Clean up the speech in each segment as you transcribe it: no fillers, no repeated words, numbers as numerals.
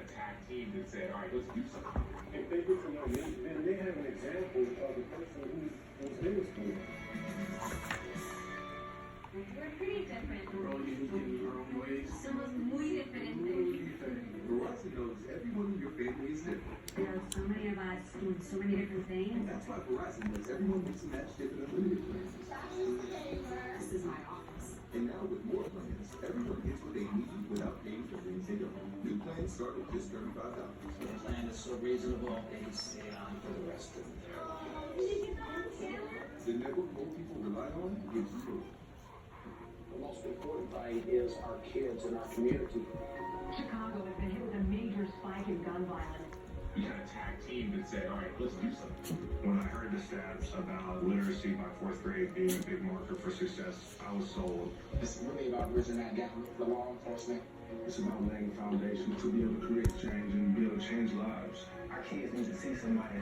a tag team that said, all right, let's do something. If they get to know me, then they have an example of the person who's in the school. We're pretty different. We're all unique in our own ways. Somos muy diferentes. Verizon knows everyone in your family is different. There are so many of us doing so many different things. That's why Verizon lets everyone mix and match different unlimited plans. This is my office. And now with more plans, everyone gets what they need without paying for things they don't. New plans start at just $35. The plan is so reasonable, they stay on for the rest of their lives. The network more people rely on gives you growth. The most important fight is our kids and our community. Chicago has been hit with a major spike in gun violence. You had a tag team that said, all right, let's do something. When I heard the stats about literacy by fourth grade being a big marker for success, I was sold. It's really about bridging that gap with the law enforcement. It's about laying a foundation to be able to create change and be able to change lives. Our kids need to see somebody.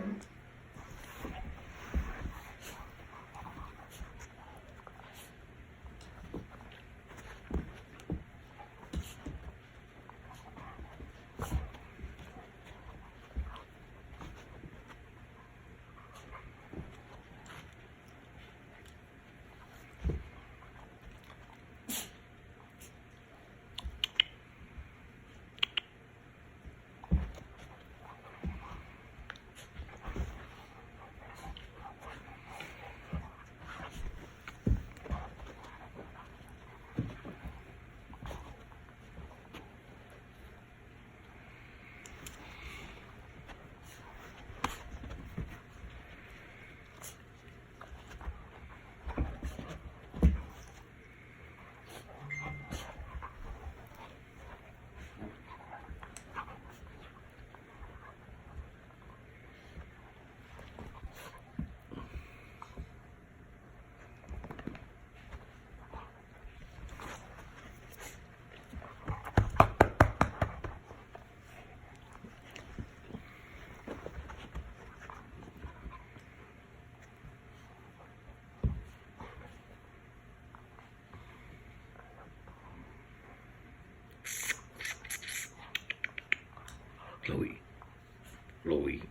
Chloe.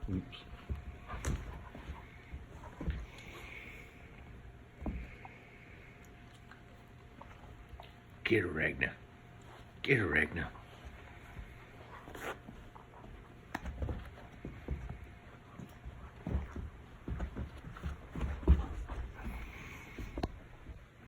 Oops. Get her, Ragnar. Get her, Ragnar.